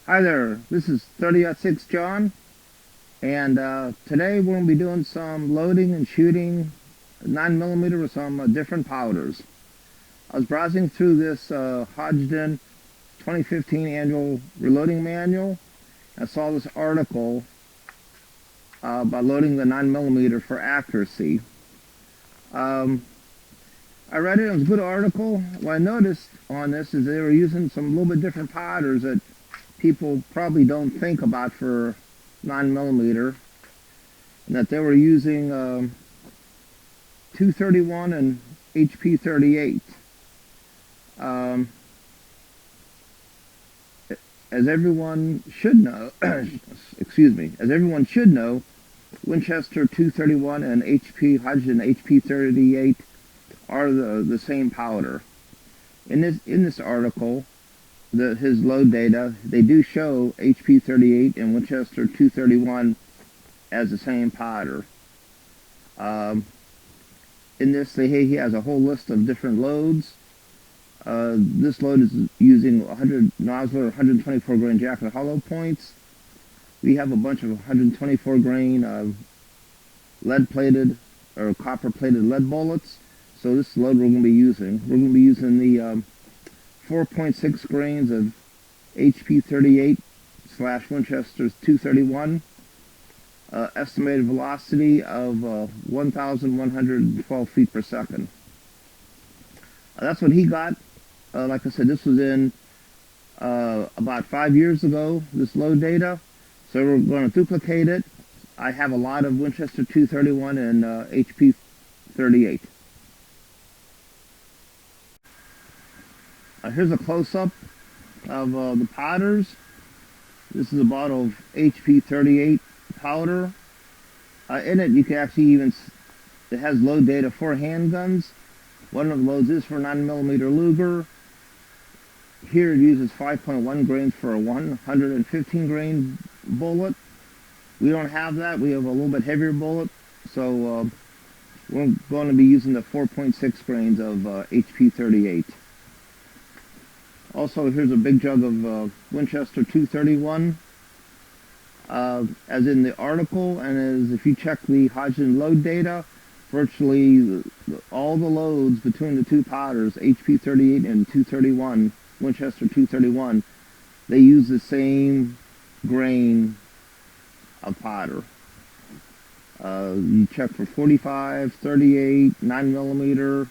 Hi there, this is 30-06 John, and today we're going to be doing some loading and shooting 9mm with some different powders. I was browsing through this Hodgdon 2015 annual reloading manual. I saw this article about loading the 9mm for accuracy. I read it, it was a good article. What I noticed on this is they were using some little bit different powders that people probably don't think about for 9mm, and that they were using 231 and HP-38. As everyone should know, excuse me, as everyone should know, Winchester 231 and Hodgdon HP-38 are the same powder. In this article, his load data, they do show HP-38 and Winchester 231 as the same powder. In this, he has a whole list of different loads. This load is using 100 nozzler, 124 grain jacket hollow points. We have a bunch of 124 grain lead-plated or copper-plated lead bullets. So this load we're going to be using. We're going to be using the 4.6 grains of HP-38 / Winchester 231, estimated velocity of 1,112 feet per second. That's what he got. Like I said, this was in about 5 years ago, this load data. So we're going to duplicate it. I have a lot of Winchester 231 and HP-38. Here's a close-up of the powders. This is a bottle of HP-38 powder. In it, you can actually it has load data for handguns. One of the loads is for 9mm Luger. Here it uses 5.1 grains for a 115 grain bullet. We don't have that. We have a little bit heavier bullet. So we're going to be using the 4.6 grains of HP-38. Also, here's a big jug of Winchester 231. As in the article, and as if you check the Hodgdon load data, virtually all the loads between the two powders, HP-38 and 231, Winchester 231, they use the same grain of powder. You check for 45, 38, 9mm.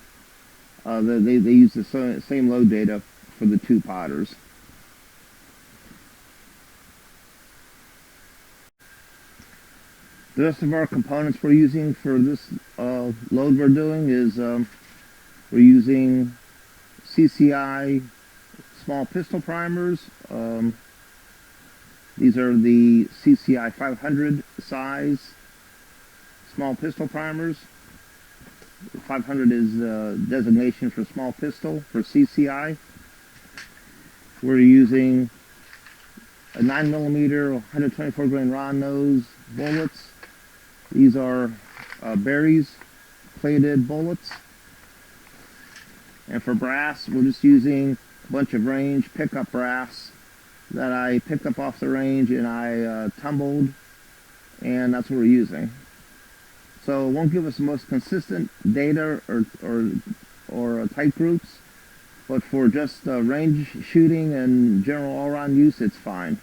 They use the same load data for the two powders. The rest of our components we're using for this load we're doing is we're using CCI small pistol primers. These are the CCI 500 size small pistol primers. 500 is designation for small pistol for CCI. We're using a 9mm 124 grain round nose bullets. These are berries plated bullets. And for brass, we're just using a bunch of range pickup brass that I picked up off the range and I tumbled, and that's what we're using. So it won't give us the most consistent data or tight groups, but for just range shooting and general all-around use, it's fine.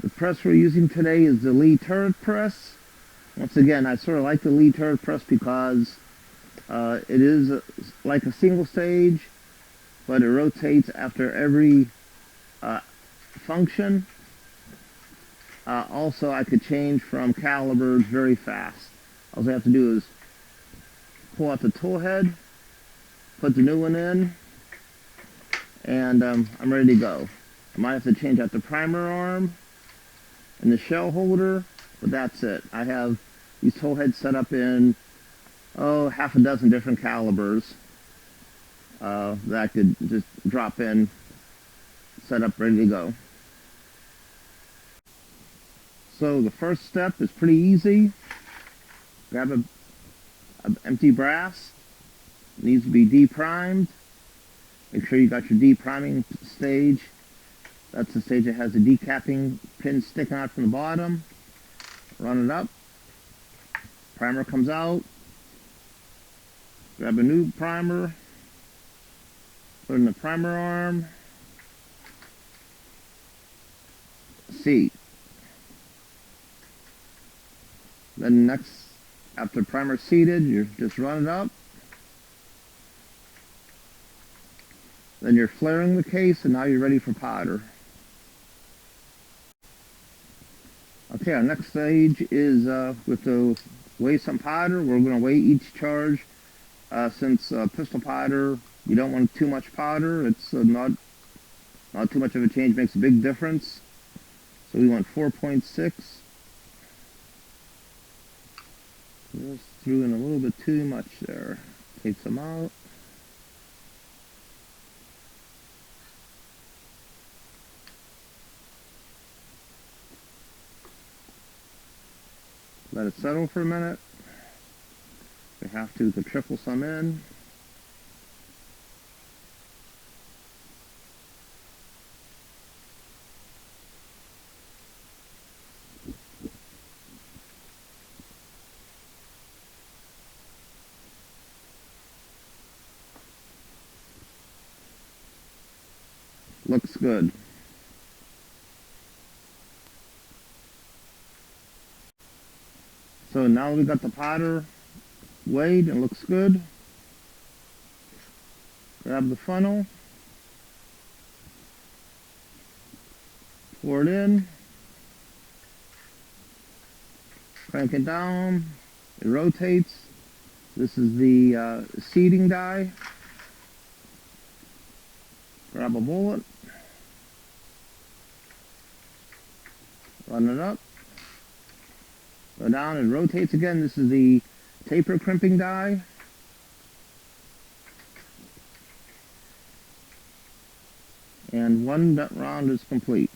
The press we're using today is the Lee turret press. Once again, I sort of like the Lee turret press because it is like a single stage, but it rotates after every function. Also, I could change from calibers very fast. All I have to do is pull out the tool head, put the new one in, and I'm ready to go. I might have to change out the primer arm and the shell holder, but that's it. I have these tool heads set up in half a dozen different calibers that I could just drop in, set up, ready to go. So the first step is pretty easy. Grab an empty brass. It needs to be deprimed. Make sure you got your depriming stage. That's the stage that has the decapping pin sticking out from the bottom. Run it up. Primer comes out. Grab a new primer. Put it in the primer arm. Seat. Then next, after primer seated, you just run it up. Then you're flaring the case, and now you're ready for powder. Okay, our next stage is we have to weigh some powder. We're going to weigh each charge. Since pistol powder, you don't want too much powder. It's not too much of a change, makes a big difference. So we want 4.6. Just threw in a little bit too much there. Take some out. Let it settle for a minute. If we have to, we could trickle some in. Looks good. So now we got the powder weighed and looks good. Grab the funnel, pour it in, crank it down, it rotates. This is the seating die. Grab a bullet, run it up, go down, and rotates again. This is the taper crimping die. And one round is complete.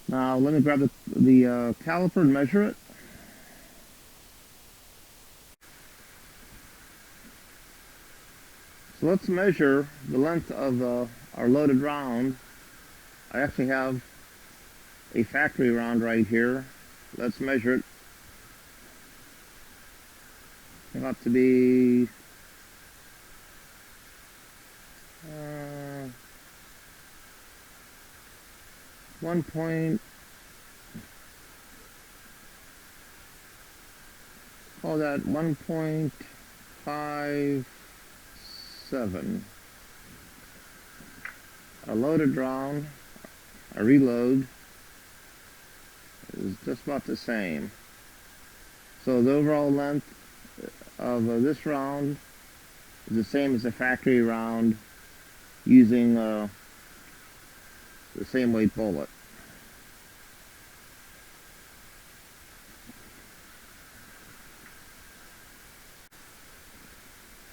Now let me grab the caliper and measure it. So let's measure the length of our loaded round. I actually have a factory round right here. Let's measure it. It ought to be 1. Call that 1.57. A loaded round, a reload, is just about the same. So the overall length of this round is the same as the factory round using the same weight bullet.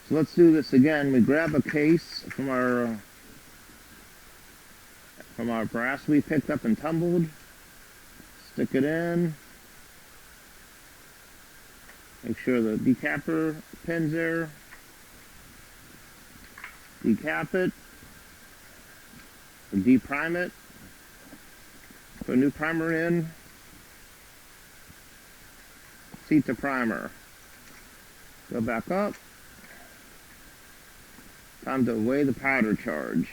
So let's do this again. We grab a case from our brass we picked up and tumbled. Stick it in. Make sure the decapper pin's there. Decap it. Deprime it. Put a new primer in. Seat the primer. Go back up. Time to weigh the powder charge.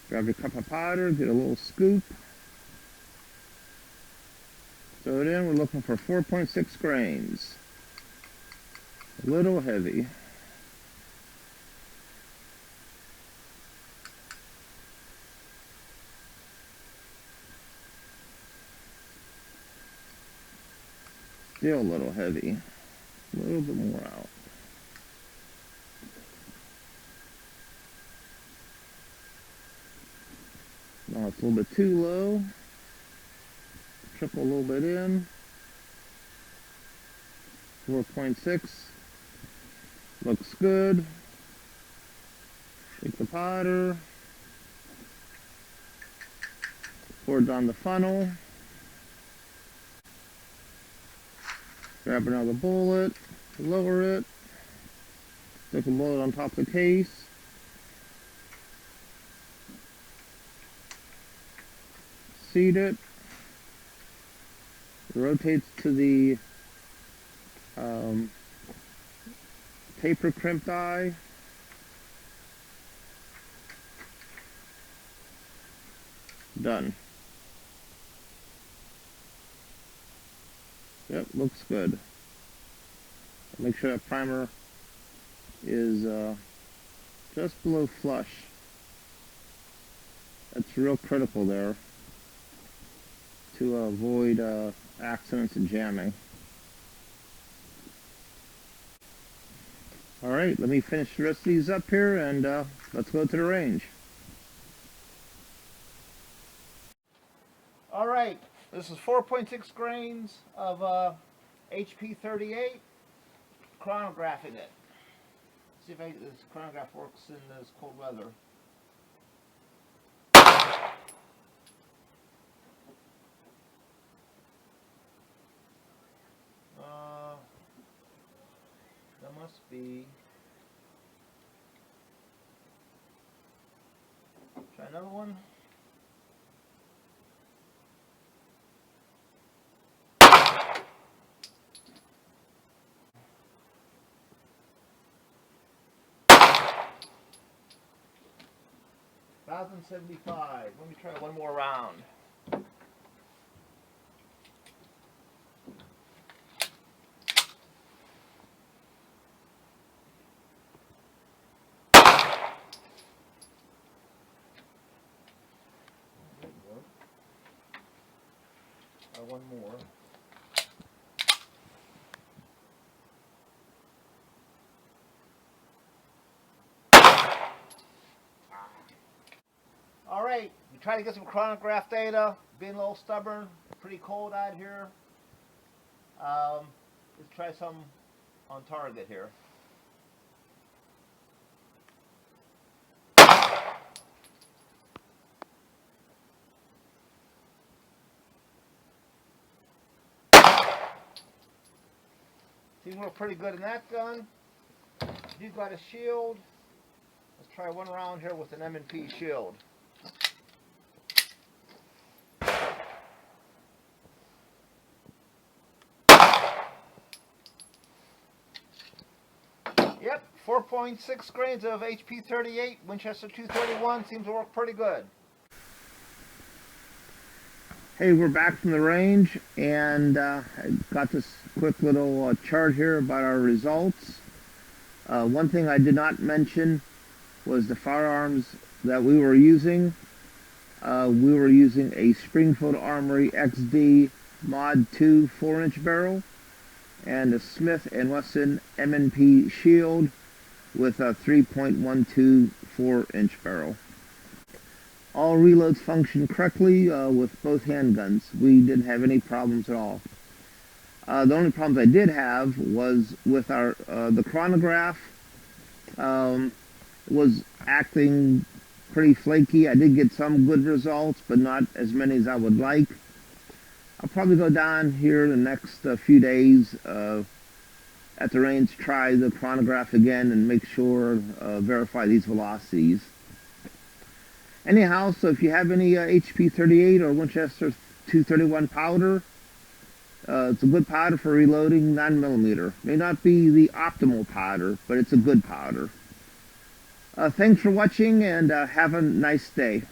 Grab your cup of powder, get a little scoop. Throw it in, we're looking for 4.6 grains. A little heavy. Still a little heavy. A little bit more out. Now it's a little bit too low. Triple a little bit in. 4.6. Looks good. Shake the powder. Pour it down the funnel. Grab another bullet, lower it, stick a bullet on top of the case. Seat it. Rotates to the taper crimp die. Done. Yep, looks good. Make sure that primer is just below flush. That's real critical there to avoid accidents and jamming. Alright, let me finish the rest of these up here and let's go to the range. Alright, this is 4.6 grains of HP-38, chronographing it. See if this chronograph works in this cold weather. That must be. Try another one. $1,075. Let me try one more round. One more. All right, we try to get some chronograph data. Being a little stubborn, pretty cold out here. Let's try some on target here. Seems we're pretty good in that gun. You've got a shield. Let's try one round here with an M&P shield. Yep, 4.6 grains of HP-38, Winchester 231 seems to work pretty good. Hey, we're back from the range, and I got this quick little chart here about our results. One thing I did not mention was the firearms that we were using. We were using a Springfield Armory XD Mod 2 4-inch barrel and a Smith & Wesson M&P Shield with a 3.12 4-inch barrel. All reloads functioned correctly with both handguns. We didn't have any problems at all. The only problems I did have was with our the chronograph. Was acting pretty flaky. I did get some good results, but not as many as I would like. I'll probably go down here the next few days at the range, try the chronograph again and make sure, verify these velocities. Anyhow, so if you have any HP-38 or Winchester 231 powder, it's a good powder for reloading 9mm. May not be the optimal powder, but it's a good powder. Thanks for watching, and have a nice day.